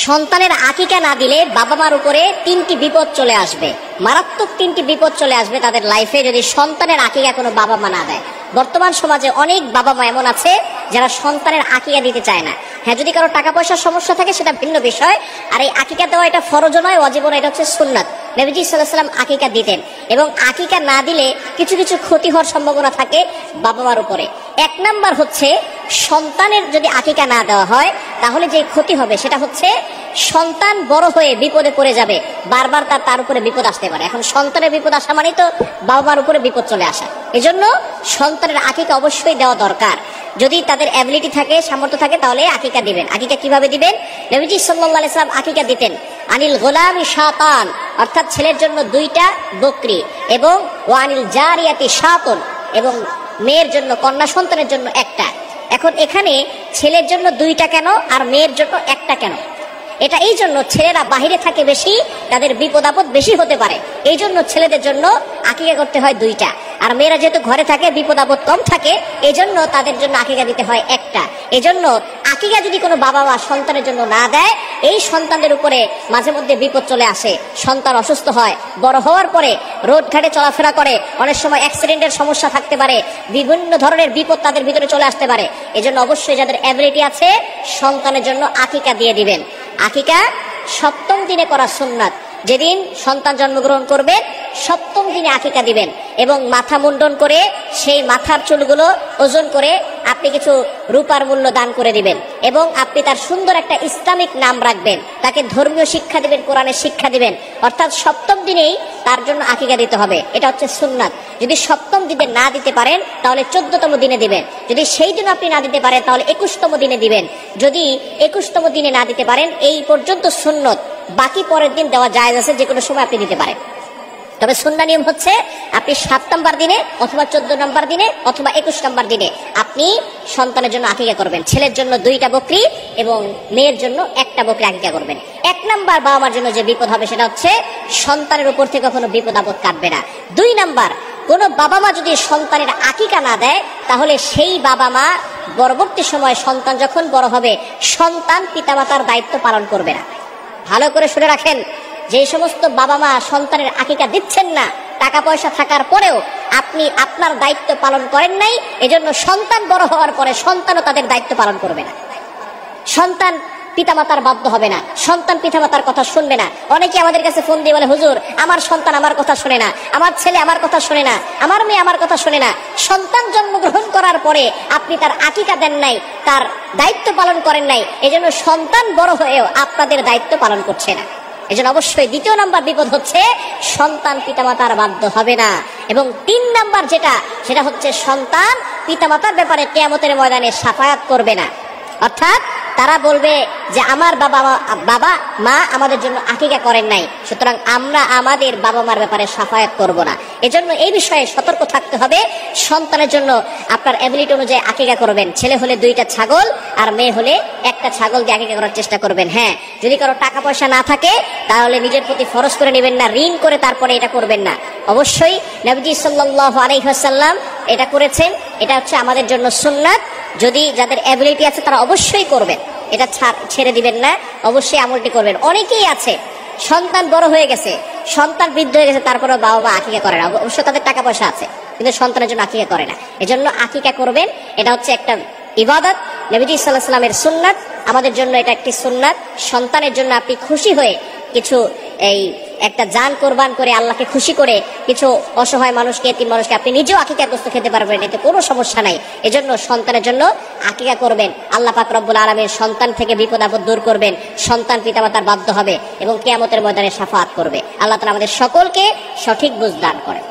সন্তানের আকিকা না দিলে বাবা মার উপরে তিনটি বিপদ চলে আসবে, মারাত্মক তিনটি বিপদ চলে আসবে তাদের লাইফে যদি সন্তানের আকিকা কোনো বাবা মা না দেয়। বর্তমান সমাজে অনেক বাবা মা এমন আছে যারা সন্তানের আকিকা দিতে চায় না। হ্যাঁ, যদি কারো টাকা পয়সার সমস্যা থাকে সেটা ভিন্ন বিষয়, আর এই আকিকা দেওয়া এটা ফরজও নয়, ওয়াজিবও নয়, এটা হচ্ছে সুন্নাত। নবীজি সাল্লাল্লাহু আলাইহি ওয়াসাল্লাম আকিকা দিতেন, এবং আকিকা না দিলে কিছু কিছু ক্ষতি হওয়ার সম্ভাবনা থাকে বাবা মার উপরে। এক নাম্বার হচ্ছে, সন্তানের যদি আকিকা না দেওয়া হয় তাহলে যে ক্ষতি হবে সেটা হচ্ছে সন্তান বড় হয়ে বিপদে পড়ে যাবে, বারবার তার উপরে বিপদ আসতে পারে। এখন সন্তানের বিপদ আসা মানেই তো বাবা মার উপরে বিপদ চলে আসা। এজন্য সন্তানের আকিকা অবশ্যই দেওয়া দরকার। যদি তাদের অ্যাবিলিটি থাকে, সামর্থ্য থাকে, তাহলে আকিকা দিবেন। আকিকা কিভাবে দিবেন? নবীজি সাল্লাল্লাহু আলাইহি ওয়াসাল্লাম আকিকা দিতেন আনিল গোলামি শাতান, অর্থাৎ ছেলের জন্য 2টা বকরি, এবং ওয়ানিল জারিয়াতি শাতুন, এবং মেয়ের জন্য, কন্যা সন্তানের জন্য 1টা। এখন এখানে ছেলের জন্য 2টা কেন আর মেয়ের জন্য 1টা কেন? এটা এই জন্য, ছেলেরা বাহিরে থাকে বেশি, তাদের বিপদ আপদ বেশি হতে পারে, এই জন্য ছেলেদের জন্য আকিকা করতে হয় 2টা। আর মেয়েরা যেহেতু ঘরে থাকে, বিপদ আপদ কম থাকে, এই জন্য তাদের জন্য আকিকা দিতে হয় 1টা। এই জন্য আকিকা যদি কোনো বাবা মা সন্তানের জন্য না দেয়, এই সন্তানদের উপরে মাঝে মধ্যে বিপদ চলে আসে। সন্তান অসুস্থ হয়, বড় হওয়ার পরে রোড ঘাটে চলাফেরা করে, অনেক সময় অ্যাক্সিডেন্টের সমস্যা থাকতে পারে, বিভিন্ন ধরনের বিপদ তাদের ভিতরে চলে আসতে পারে। এই জন্য অবশ্যই যাদের অ্যাবিলিটি আছে সন্তানের জন্য আকিকা দিয়ে দিবেন। আকিকা 7ম দিনে করা সুন্নাত। যেদিন সন্তান জন্মগ্রহণ করবে 7ম দিনে আকিকা দিবেন, এবং মাথা মুন্ডন করে সেই মাথার চুলগুলো ওজন করে আপনি কিছু রূপার মূল্য দান করে দিবেন, এবং আপনি তার সুন্দর একটা ইসলামিক নাম রাখবেন, তাকে ধর্মীয় শিক্ষা দিবেন, কোরআনের শিক্ষা দিবেন। অর্থাৎ 7ম দিনেই তার জন্য আকিকা দিতে হবে, এটা হচ্ছে সুন্নাত। যদি 7ম দিনে না দিতে পারেন তাহলে 14তম দিনে দিবেন। যদি সেই দিন আপনি না দিতে পারেন তাহলে 21তম দিনে দিবেন। যদি 21তম দিনে না দিতে পারেন, এই পর্যন্ত সুন্নত, বাকি পরের দিন দেওয়া জায়েজ আছে, যে কোনো সময় আপনি দিতে পারেন। তবে সুন্নাহ নিয়ম হচ্ছে আপনি 7 নম্বর দিনে অথবা 14 নম্বর দিনে অথবা 21 নম্বর দিনে আপনি সন্তানের জন্য আকিকা করবেন। ছেলের জন্য 2টা বকরি এবং মেয়ের জন্য 1টা বকরি আকিকা করবেন। 1 নাম্বার বাবা মার জন্য যে বিপদ হবে সেটা হচ্ছে সন্তানের উপর থেকে কোনো বিপদ আপদ কাটবে না। 2 নাম্বার, কোনো বাবা মা যদি সন্তানের আকিকা না দেয় তাহলে সেই বাবা মা পরবর্তী সময় সন্তান যখন বড় হবে, সন্তান পিতামাতার দায়িত্ব পালন করবে না। ভালো করে শুনে রাখেন, যে সমস্ত বাবা মা সন্তানের আকিকা দিচ্ছেন না, টাকা পয়সা থাকার পরেও আপনি আপনার দায়িত্ব পালন করেন নাই, এজন্য সন্তান বড় হওয়ার পরে সন্তানও তাদের দায়িত্ব পালন করবে না। সন্তান পিতামাতার বাধ্য হবে না, সন্তান পিতামাতার কথা শুনবে না। অনেকে আমাদের কাছে ফোন দিয়ে বলে, হুজুর আমার সন্তান আমার কথা শুনে না, আমার ছেলে আমার কথা শুনে না, আমার মেয়ে আমার কথা শুনে না। সন্তান জন্মগ্রহণ করার পরে আপনি তার আকিকা দেন নাই, তার দায়িত্ব পালন করেন নাই, এজন্য সন্তান বড় হয়েও আপনাদের দায়িত্ব পালন করছে না। এজন্য অবশ্যই 2 নম্বর বিপদ হচ্ছে সন্তান পিতামাতার বাধ্য হবে না। এবং 3 নাম্বার সেটা হচ্ছে সন্তান পিতামাতার ব্যাপারে কিয়ামতের ময়দানে শাফায়াত করবে না। অর্থাৎ তারা বলবে যে আমার বাবা মা আমাদের জন্য আকিকা করেন নাই, সুতরাং আমরা আমাদের বাবা মার ব্যাপারে শাফায়াত করব না। এজন্য এই বিষয়ে সতর্ক থাকতে হবে। সন্তানের জন্য আপনার অ্যাবিলিটি অনুযায়ী আকিকা করবেন। ছেলে হলে 2টা ছাগল, আর মেয়ে হলে 1টা ছাগল দিয়ে আকিকা করার চেষ্টা করবেন। হ্যাঁ, যদি কারো টাকা পয়সা না থাকে তাহলে নিজের প্রতি ফরজ করে নেবেন না, ঋণ করে তারপরে এটা করবেন না। অবশ্যই নবীজি সাল্লাল্লাহু আলাইহি ওয়াসাল্লাম এটা করেছেন, এটা হচ্ছে আমাদের জন্য সুন্নাত। যদি যাদের অ্যাবিলিটি আছে তারা অবশ্যই করবেন, এটা ছেড়ে দিবেন না, অবশ্যই আমলটি করবেন। অনেকেই আছে সন্তান বড় হয়ে গেছে, সন্তান বৃদ্ধ হয়ে গেছে, তারপরে বাবা মা আকিকা করে না। অবশ্য তাদের টাকা পয়সা আছে, কিন্তু সন্তানের জন্য আকিকা করে না। এজন্য আকিকা করবেন, এটা হচ্ছে একটা ইবাদত, নবীজি সাল্লাল্লাহু আলাইহি ওয়াসাল্লামের সুন্নাত, আমাদের জন্য এটা একটি সুন্নাত। সন্তানের জন্য আপনি খুশি হয়ে কিছু একটা জান কোরবান করে আল্লাহকে খুশি করে কিছু অসহায় মানুষকে, এতিম মানুষকে আপনি নিজেও আকিকার গোশত খেতে পারবেন, এতে কোনো সমস্যা নাই। এজন্য সন্তানের জন্য আকিকা করবেন। আল্লাহ পাক রব্বুল আলামিন সন্তান থেকে বিপদ আপদ দূর করবেন, সন্তান পিতামাতার বাধ্য হবে এবং কিয়ামতের ময়দানে শাফাআত করবে। আল্লাহ তাআলা আমাদের সকলকে সঠিক বুঝ দান করেন।